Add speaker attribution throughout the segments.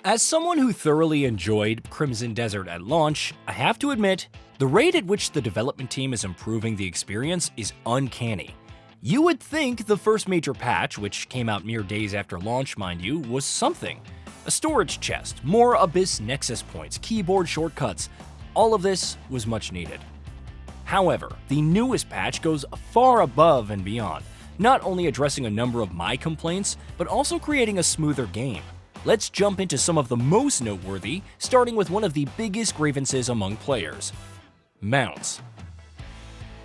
Speaker 1: As someone who thoroughly enjoyed Crimson Desert at launch, I have to admit, the rate at which the development team is improving the experience is uncanny. You would think the first major patch, which came out mere days after launch, mind you, was something. A storage chest, more Abyss Nexus points, keyboard shortcuts, all of this was much needed. However, the newest patch goes far above and beyond, not only addressing a number of my complaints, but also creating a smoother game. Let's jump into some of the most noteworthy, starting with one of the biggest grievances among players: mounts.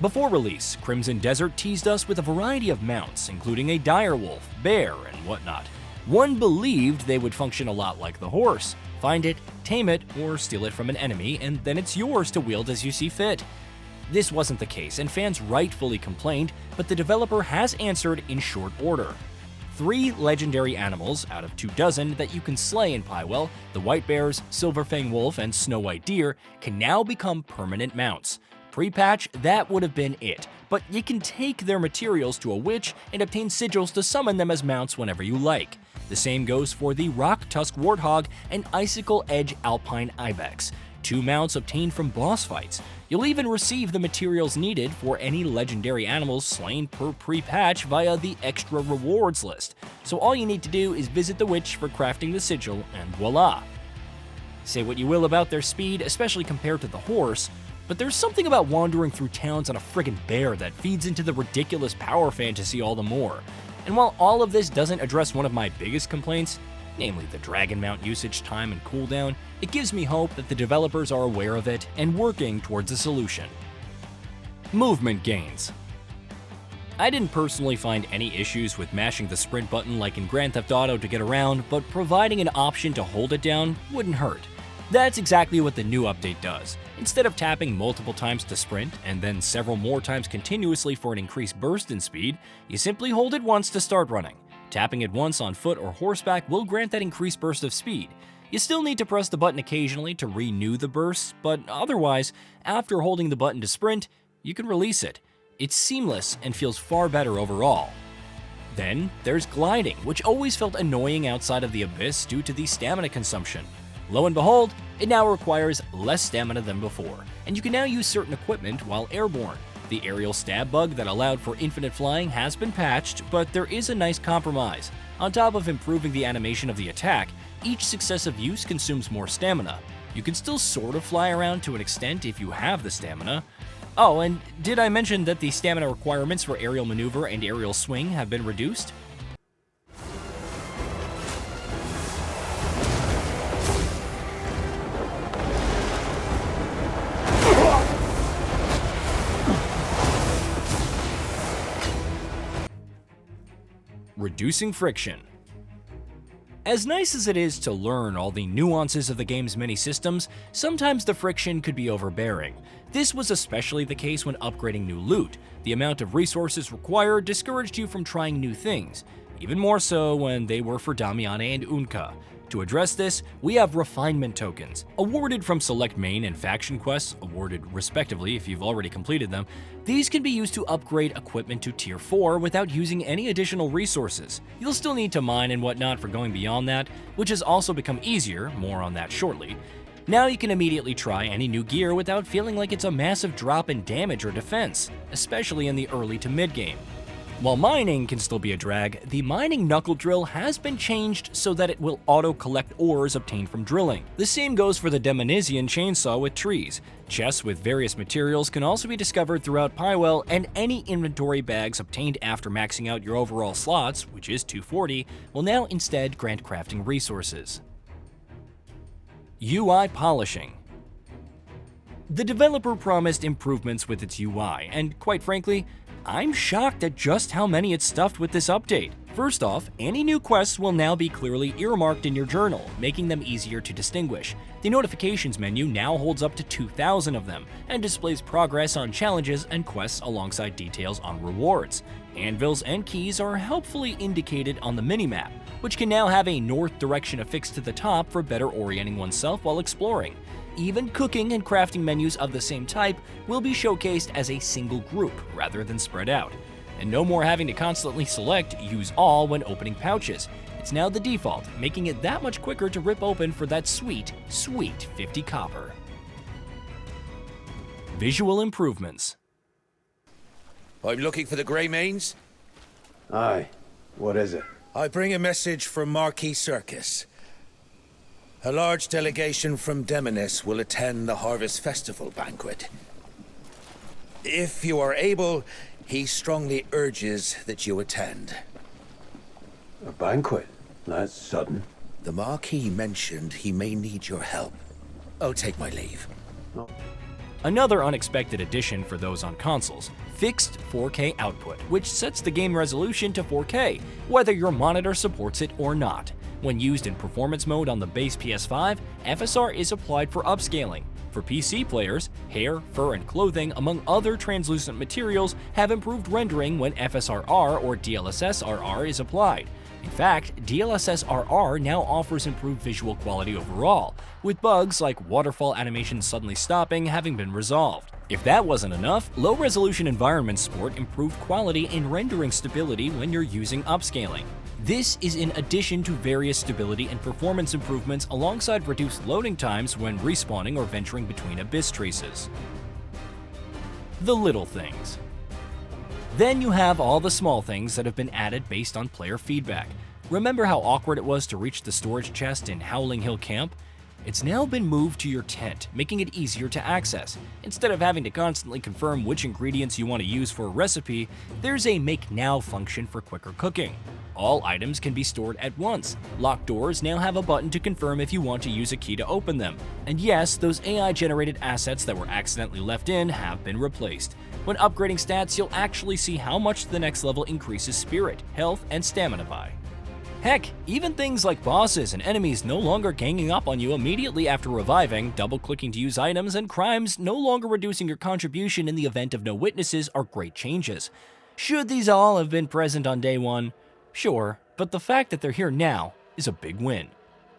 Speaker 1: Before release, Crimson Desert teased us with a variety of mounts, including a direwolf, bear, and whatnot. One believed they would function a lot like the horse. Find it, tame it, or steal it from an enemy, and then it's yours to wield as you see fit. This wasn't the case, and fans rightfully complained, but the developer has answered in short order. 3 legendary animals out of 24 that you can slay in Pywell, the White Bears, Silverfang Wolf, and Snow White Deer, can now become permanent mounts. Pre-patch, that would have been it, but you can take their materials to a witch and obtain sigils to summon them as mounts whenever you like. The same goes for the Rock Tusk Warthog and Icicle Edge Alpine Ibex, 2 mounts obtained from boss fights. You'll even receive the materials needed for any legendary animals slain per pre-patch via the extra rewards list, so all you need to do is visit the witch for crafting the sigil and voila. Say what you will about their speed, especially compared to the horse, but there's something about wandering through towns on a friggin' bear that feeds into the ridiculous power fantasy all the more. And while all of this doesn't address one of my biggest complaints, namely the dragon mount usage time and cooldown, it gives me hope that the developers are aware of it and working towards a solution. Movement gains. I didn't personally find any issues with mashing the sprint button like in Grand Theft Auto to get around, but providing an option to hold it down wouldn't hurt. That's exactly what the new update does. Instead of tapping multiple times to sprint, and then several more times continuously for an increased burst in speed, you simply hold it once to start running. Tapping it once on foot or horseback will grant that increased burst of speed. You still need to press the button occasionally to renew the burst, but otherwise, after holding the button to sprint, you can release it. It's seamless and feels far better overall. Then, there's gliding, which always felt annoying outside of the Abyss due to the stamina consumption. Lo and behold, it now requires less stamina than before, and you can now use certain equipment while airborne. The aerial stab bug that allowed for infinite flying has been patched, but there is a nice compromise. On top of improving the animation of the attack, each successive use consumes more stamina. You can still sort of fly around to an extent if you have the stamina. Oh, and did I mention that the stamina requirements for aerial maneuver and aerial swing have been reduced? Reducing friction. As nice as it is to learn all the nuances of the game's many systems, sometimes the friction could be overbearing. This was especially the case when upgrading new loot. The amount of resources required discouraged you from trying new things, even more so when they were for Damiana and Unka. To address this, we have refinement tokens, awarded from select main and faction quests, awarded respectively if you've already completed them. These can be used to upgrade equipment to tier 4 without using any additional resources. You'll still need to mine and whatnot for going beyond that, which has also become easier, more on that shortly. Now you can immediately try any new gear without feeling like it's a massive drop in damage or defense, especially in the early to mid game. While mining can still be a drag, the mining knuckle drill has been changed so that it will auto-collect ores obtained from drilling. The same goes for the Demonesian chainsaw with trees. Chests with various materials can also be discovered throughout Pywell, and any inventory bags obtained after maxing out your overall slots, which is 240, will now instead grant crafting resources. UI polishing. The developer promised improvements with its UI, and quite frankly, I'm shocked at just how many it's stuffed with this update. First off, any new quests will now be clearly earmarked in your journal, making them easier to distinguish. The notifications menu now holds up to 2,000 of them, and displays progress on challenges and quests alongside details on rewards. Anvils and keys are helpfully indicated on the minimap, which can now have a north direction affixed to the top for better orienting oneself while exploring. Even cooking and crafting menus of the same type will be showcased as a single group rather than spread out. And no more having to constantly select Use All when opening pouches. It's now the default, making it that much quicker to rip open for that sweet, sweet 50 copper. Visual improvements.
Speaker 2: I'm looking for the Grey Mains.
Speaker 3: Aye. What is it?
Speaker 2: I bring a message from Marquis Circus. A large delegation from Demonis will attend the Harvest Festival banquet. If you are able, he strongly urges that you attend.
Speaker 3: A banquet? That's sudden.
Speaker 2: The Marquis mentioned he may need your help. I'll take my leave.
Speaker 3: No.
Speaker 1: Another unexpected addition for those on consoles, fixed 4K output, which sets the game resolution to 4K, whether your monitor supports it or not. When used in performance mode on the base PS5, FSR is applied for upscaling. For PC players, hair, fur, and clothing, among other translucent materials, have improved rendering when FSR-R or DLSS-RR is applied. In fact, DLSS-RR now offers improved visual quality overall, with bugs like waterfall animations suddenly stopping having been resolved. If that wasn't enough, low-resolution environments support improved quality and rendering stability when you're using upscaling. This is in addition to various stability and performance improvements alongside reduced loading times when respawning or venturing between abyss traces. The little things. Then you have all the small things that have been added based on player feedback. Remember how awkward it was to reach the storage chest in Howling Hill Camp? It's now been moved to your tent, making it easier to access. Instead of having to constantly confirm which ingredients you want to use for a recipe, there's a Make Now function for quicker cooking. All items can be stored at once. Locked doors now have a button to confirm if you want to use a key to open them. And yes, those AI-generated assets that were accidentally left in have been replaced. When upgrading stats, you'll actually see how much the next level increases spirit, health, and stamina by. Heck, even things like bosses and enemies no longer ganging up on you immediately after reviving, double-clicking to use items, and crimes no longer reducing your contribution in the event of no witnesses are great changes. Should these all have been present on day one? Sure, but the fact that they're here now is a big win.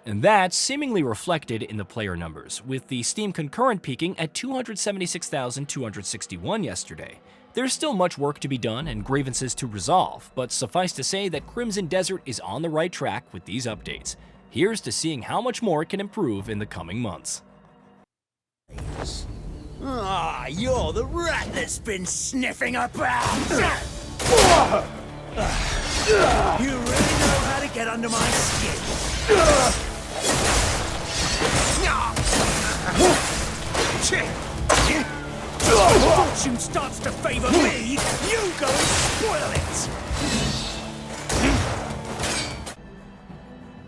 Speaker 1: And that's seemingly reflected in the player numbers, with the Steam concurrent peaking at 276,261 yesterday. There's still much work to be done and grievances to resolve, but suffice to say that Crimson Desert is on the right track with these updates. Here's to seeing how much more it can improve in the coming months.
Speaker 4: Ah, you're the rat that's been sniffing about! You really know how to get under my skin! Fortune starts to favor me, you go and spoil it!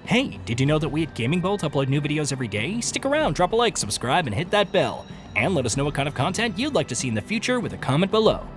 Speaker 1: Hey, did you know that we at GamingBolt upload new videos every day? Stick around, drop a like, subscribe, and hit that bell. And let us know what kind of content you'd like to see in the future with a comment below.